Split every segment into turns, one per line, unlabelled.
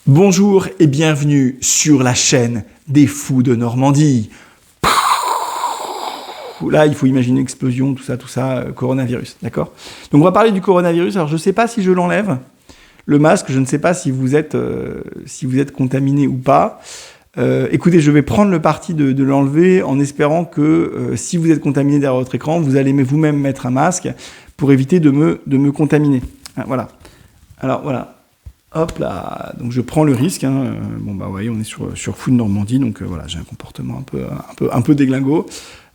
Bonjour et bienvenue sur la chaîne des fous de Normandie. Là, il faut imaginer une explosion, tout ça, coronavirus, d'accord? Donc on va parler du coronavirus. Alors je ne sais pas si je l'enlève, le masque, je ne sais pas si vous êtes contaminé ou pas. Écoutez, je vais prendre le parti de l'enlever en espérant que si vous êtes contaminé derrière votre écran, vous allez vous-même mettre un masque pour éviter de me contaminer. Voilà. Alors voilà. Hop là, donc je prends le risque. Vous voyez, on est sur Fou de Normandie, donc voilà, j'ai un comportement un peu déglingo.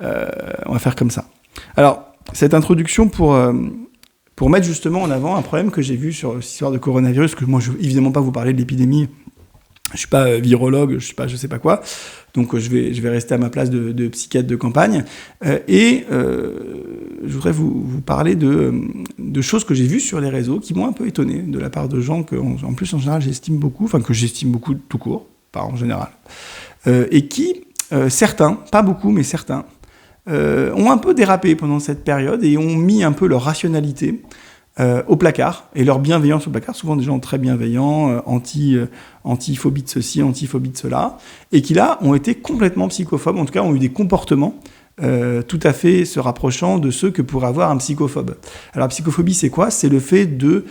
On va faire comme ça. Alors, cette introduction pour mettre justement en avant un problème que j'ai vu sur cette histoire de coronavirus, que moi je ne veux évidemment pas vous parler de l'épidémie. Je suis pas virologue, je sais pas quoi, donc je vais rester à ma place de psychiatre de campagne. Je voudrais vous parler de choses que j'ai vues sur les réseaux qui m'ont un peu étonné de la part de gens que, en plus en général j'estime beaucoup, enfin que j'estime beaucoup tout court, pas en général, et qui, certains, pas beaucoup mais certains, ont un peu dérapé pendant cette période et ont mis un peu leur rationalité au placard, et leur bienveillance au placard, souvent des gens très bienveillants, anti-phobie de ceci, anti-phobie de cela, et qui là ont été complètement psychophobes, en tout cas ont eu des comportements tout à fait se rapprochant de ceux que pourrait avoir un psychophobe. Alors la psychophobie c'est quoi ? C'est le fait de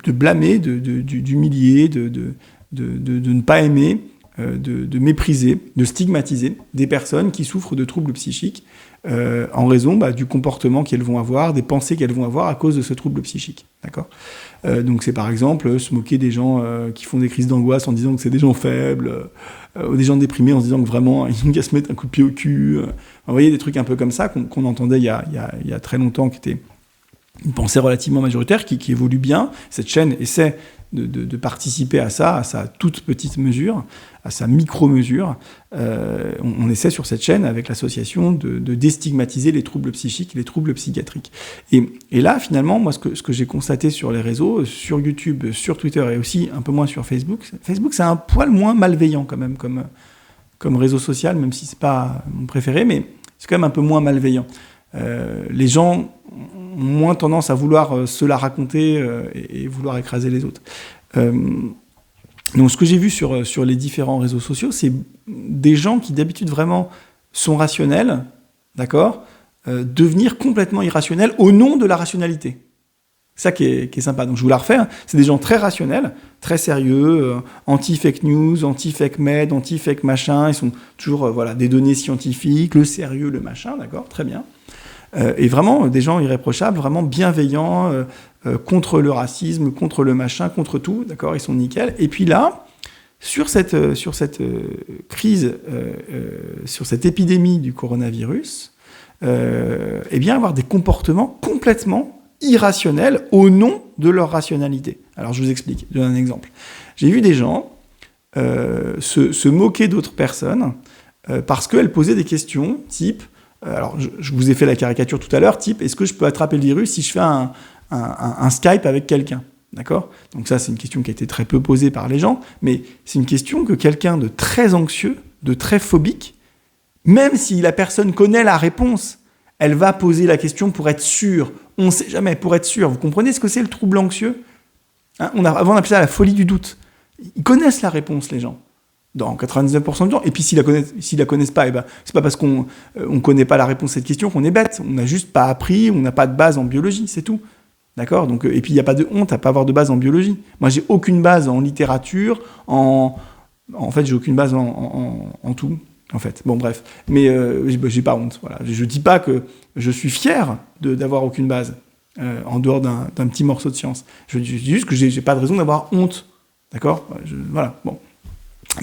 blâmer, d'humilier, de ne pas aimer, de mépriser, de stigmatiser des personnes qui souffrent de troubles psychiques en raison du comportement qu'elles vont avoir, des pensées qu'elles vont avoir à cause de ce trouble psychique. D'accord ? Donc c'est par exemple se moquer des gens qui font des crises d'angoisse en disant que c'est des gens faibles, ou des gens déprimés en se disant que vraiment ils ont qu'à se mettre un coup de pied au cul. Vous voyez, des trucs un peu comme ça qu'on entendait il y a très longtemps, qui était une pensée relativement majoritaire, qui évolue bien. Cette chaîne essaie de participer à ça, à sa toute petite mesure, à sa micro-mesure. On essaie sur cette chaîne, avec l'association, de déstigmatiser les troubles psychiques et les troubles psychiatriques. Et là, finalement, moi, ce que j'ai constaté sur les réseaux, sur YouTube, sur Twitter et aussi un peu moins sur Facebook, c'est un poil moins malveillant quand même comme réseau social, même si c'est pas mon préféré, mais c'est quand même un peu moins malveillant. Les gens ont moins tendance à vouloir se la raconter et vouloir écraser les autres. Donc ce que j'ai vu sur les différents réseaux sociaux, c'est des gens qui d'habitude vraiment sont rationnels, d'accord, devenir complètement irrationnels au nom de la rationalité. C'est ça qui est sympa. Donc je vous la refais, c'est des gens très rationnels, très sérieux, anti-fake news, anti-fake med, anti-fake machin, ils sont toujours des données scientifiques, le sérieux, le machin, d'accord, très bien. Et vraiment des gens irréprochables, vraiment bienveillants, contre le racisme, contre le machin, contre tout, d'accord, ils sont nickel. Et puis là, sur cette crise, sur cette épidémie du coronavirus, avoir des comportements complètement irrationnels au nom de leur rationalité. Alors je vous explique, je donne un exemple. J'ai vu des gens se moquer d'autres personnes parce qu'elles posaient des questions type... Alors, je vous ai fait la caricature tout à l'heure, type, est-ce que je peux attraper le virus si je fais un Skype avec quelqu'un ? D'accord ? Donc ça, c'est une question qui a été très peu posée par les gens, mais c'est une question que quelqu'un de très anxieux, de très phobique, même si la personne connaît la réponse, elle va poser la question pour être sûr. On ne sait jamais, pour être sûr. Vous comprenez ce que c'est le trouble anxieux ? Avant, on appelait ça la folie du doute. Ils connaissent la réponse, les gens. Dans 99% du temps. Et puis s'ils la connaissent pas, c'est pas parce qu'on connaît pas la réponse à cette question qu'on est bête. On n'a juste pas appris, on n'a pas de base en biologie, c'est tout. D'accord ? Donc, et puis il n'y a pas de honte à pas avoir de base en biologie. Moi, j'ai aucune base en littérature, en fait, j'ai aucune base en tout, en fait. Bon, bref. Mais j'ai pas honte. Voilà. Je dis pas que je suis fier d'avoir aucune base en dehors d'un petit morceau de science. Je dis juste que j'ai pas de raison d'avoir honte. D'accord ? Voilà. Bon.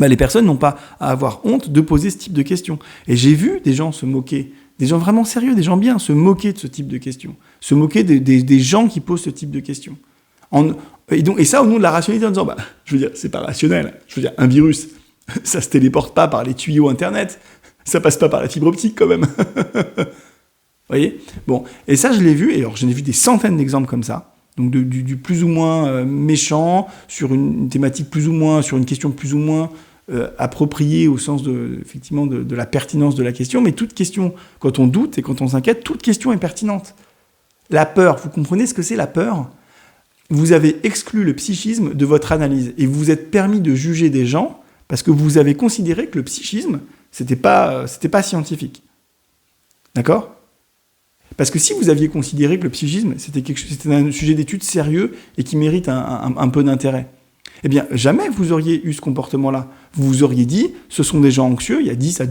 Les personnes n'ont pas à avoir honte de poser ce type de questions. Et j'ai vu des gens se moquer, des gens vraiment sérieux, des gens bien, se moquer de ce type de questions, se moquer des gens qui posent ce type de questions. Et ça au nom de la rationalité, en disant, je veux dire, c'est pas rationnel. Je veux dire, un virus, ça se téléporte pas par les tuyaux Internet, ça passe pas par la fibre optique quand même. Vous voyez ? Bon, et ça je l'ai vu, et alors j'en ai vu des centaines d'exemples comme ça. Donc du plus ou moins méchant, sur une thématique plus ou moins, sur une question plus ou moins appropriée au sens effectivement de la pertinence de la question, mais toute question, quand on doute et quand on s'inquiète, toute question est pertinente. La peur, vous comprenez ce que c'est la peur ? vous avez exclu le psychisme de votre analyse et vous vous êtes permis de juger des gens parce que vous avez considéré que le psychisme, c'était pas scientifique. D'accord ? Parce que si vous aviez considéré que le psychisme, c'était un sujet d'étude sérieux et qui mérite un peu d'intérêt, eh bien, jamais vous auriez eu ce comportement-là. Vous vous auriez dit, ce sont des gens anxieux, il y a 10 à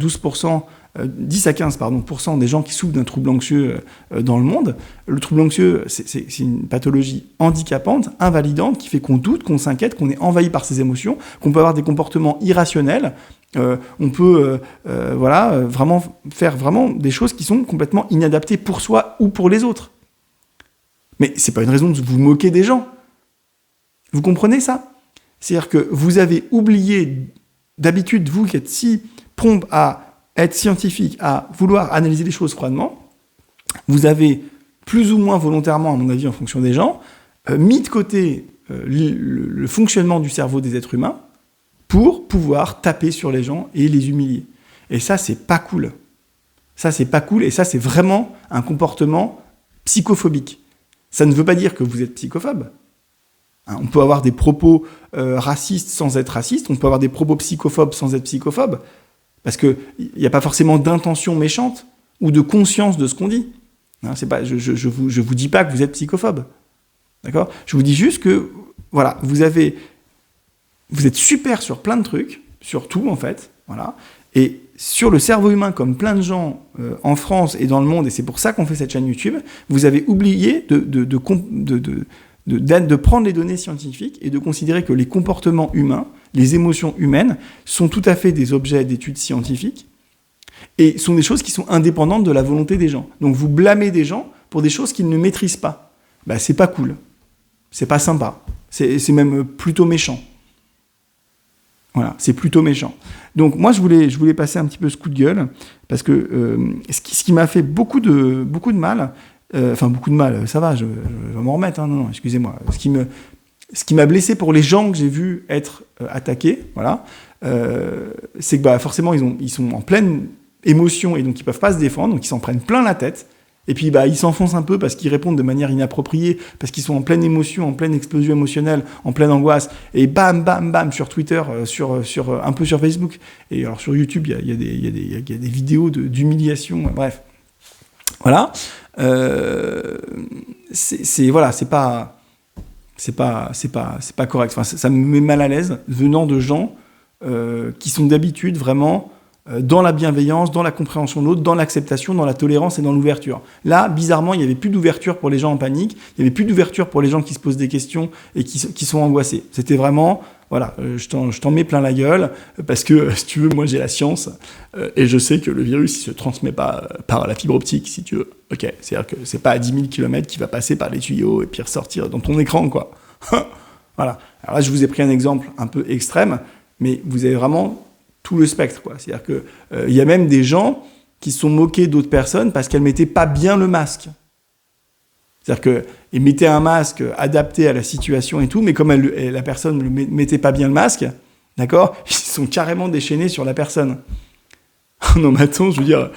15 des gens qui souffrent d'un trouble anxieux dans le monde. Le trouble anxieux, c'est une pathologie handicapante, invalidante, qui fait qu'on doute, qu'on s'inquiète, qu'on est envahi par ses émotions, qu'on peut avoir des comportements irrationnels, on peut vraiment faire vraiment des choses qui sont complètement inadaptées pour soi ou pour les autres. Mais c'est pas une raison de vous moquer des gens. Vous comprenez ça ? C'est-à-dire que vous avez oublié, d'habitude, vous qui êtes si prompt à être scientifique, à vouloir analyser les choses froidement, vous avez plus ou moins volontairement, à mon avis, en fonction des gens, mis de côté le fonctionnement du cerveau des êtres humains pour pouvoir taper sur les gens et les humilier. Et ça, c'est pas cool. Ça, c'est pas cool, et ça, c'est vraiment un comportement psychophobique. Ça ne veut pas dire que vous êtes psychophobe. On peut avoir des propos racistes sans être raciste, on peut avoir des propos psychophobes sans être psychophobe, parce qu'il n'y a pas forcément d'intention méchante ou de conscience de ce qu'on dit. C'est pas, je vous dis pas que vous êtes psychophobe. D'accord ? Je vous dis juste que, voilà, vous êtes super sur plein de trucs, sur tout en fait, voilà, et sur le cerveau humain, comme plein de gens en France et dans le monde, et c'est pour ça qu'on fait cette chaîne YouTube, vous avez oublié de prendre les données scientifiques et de considérer que les comportements humains, les émotions humaines, sont tout à fait des objets d'études scientifiques et sont des choses qui sont indépendantes de la volonté des gens. Donc vous blâmez des gens pour des choses qu'ils ne maîtrisent pas. Ben, c'est pas cool. C'est pas sympa. C'est même plutôt méchant. Voilà, c'est plutôt méchant. Donc moi, je voulais passer un petit peu ce coup de gueule, parce que ce qui m'a fait beaucoup de mal, beaucoup de mal, ça va, je vais m'en remettre, hein, non, excusez-moi. Ce qui m'a blessé pour les gens que j'ai vus être attaqués, voilà, c'est que forcément, ils sont en pleine émotion, et donc ils peuvent pas se défendre, donc ils s'en prennent plein la tête. Et puis ils s'enfoncent un peu parce qu'ils répondent de manière inappropriée, parce qu'ils sont en pleine émotion, en pleine explosion émotionnelle, en pleine angoisse, et bam, bam, bam, sur Twitter, un peu sur Facebook, et alors sur YouTube, il y a des vidéos d'humiliation, bref. Voilà. C'est pas correct. Enfin, ça me met mal à l'aise venant de gens qui sont d'habitude vraiment dans la bienveillance, dans la compréhension de l'autre, dans l'acceptation, dans la tolérance et dans l'ouverture. Là, bizarrement, il n'y avait plus d'ouverture pour les gens en panique, il n'y avait plus d'ouverture pour les gens qui se posent des questions et qui sont angoissés. C'était vraiment, voilà, je t'en mets plein la gueule, parce que, si tu veux, moi j'ai la science, et je sais que le virus, il se transmet pas par la fibre optique, si tu veux. Ok, c'est-à-dire que c'est pas à 10 000 km qu'il va passer par les tuyaux et puis ressortir dans ton écran, quoi. Voilà. Alors là, je vous ai pris un exemple un peu extrême, mais vous avez vraiment tout le spectre, quoi. C'est-à-dire que y a même des gens qui se sont moqués d'autres personnes parce qu'elles mettaient pas bien le masque. C'est-à-dire qu'ils mettaient un masque adapté à la situation et tout, mais comme la personne ne mettait pas bien le masque, d'accord, ils sont carrément déchaînés sur la personne. Non, mais attends, je veux dire,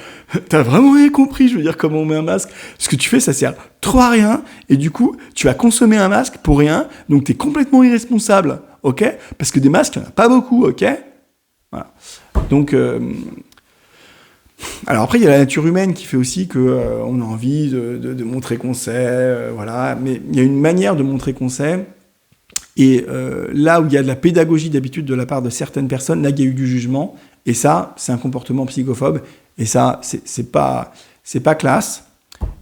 t'as vraiment rien compris, je veux dire, comment on met un masque. Ce que tu fais, ça sert trop à rien, et du coup, tu as consommé un masque pour rien, donc t'es complètement irresponsable, ok ? Parce que des masques, il n'y en a pas beaucoup, ok ? Voilà. Donc, alors après, il y a la nature humaine qui fait aussi qu'on a envie de montrer qu'on sait, voilà. Mais il y a une manière de montrer qu'on sait. Et là où il y a de la pédagogie d'habitude de la part de certaines personnes, là, il y a eu du jugement. Et ça, c'est un comportement psychophobe. Et ça, c'est pas classe.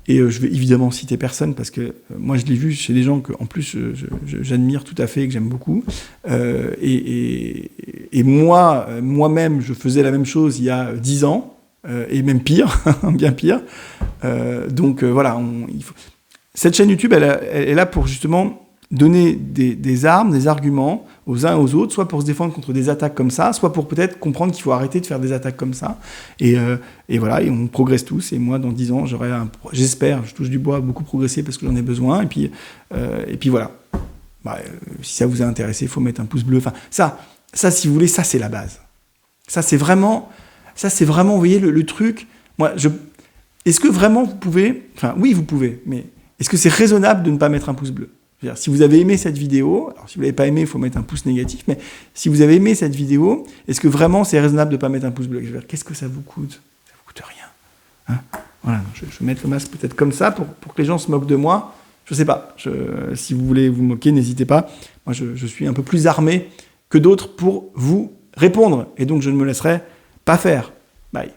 Et je vais évidemment citer personne parce que moi, je l'ai vu chez des gens que, en plus, j'admire tout à fait et que j'aime beaucoup. Et moi-même, je faisais la même chose il y a 10 ans, et même pire, bien pire. Donc voilà, cette chaîne YouTube, elle est là pour justement donner des armes, des arguments aux uns et aux autres, soit pour se défendre contre des attaques comme ça, soit pour peut-être comprendre qu'il faut arrêter de faire des attaques comme ça. Et voilà, et on progresse tous. Et moi, dans 10 ans, j'espère, je touche du bois, beaucoup progresser parce que j'en ai besoin. Et puis voilà. Si ça vous a intéressé, il faut mettre un pouce bleu. Enfin, ça, si vous voulez, ça, c'est la base. Ça, c'est vraiment, vous voyez, le truc. Est-ce que vraiment vous pouvez, enfin, oui, vous pouvez, mais est-ce que c'est raisonnable de ne pas mettre un pouce bleu ? C'est-à-dire, si vous avez aimé cette vidéo, alors si vous l'avez pas aimé, il faut mettre un pouce négatif, mais si vous avez aimé cette vidéo, est-ce que vraiment c'est raisonnable de ne pas mettre un pouce bleu? Qu'est-ce que ça vous coûte? Ça vous coûte rien. Hein, voilà, je vais mettre le masque peut-être comme ça pour que les gens se moquent de moi. Je sais pas. Si vous voulez vous moquer, n'hésitez pas. Moi, je suis un peu plus armé que d'autres pour vous répondre. Et donc, je ne me laisserai pas faire. Bye.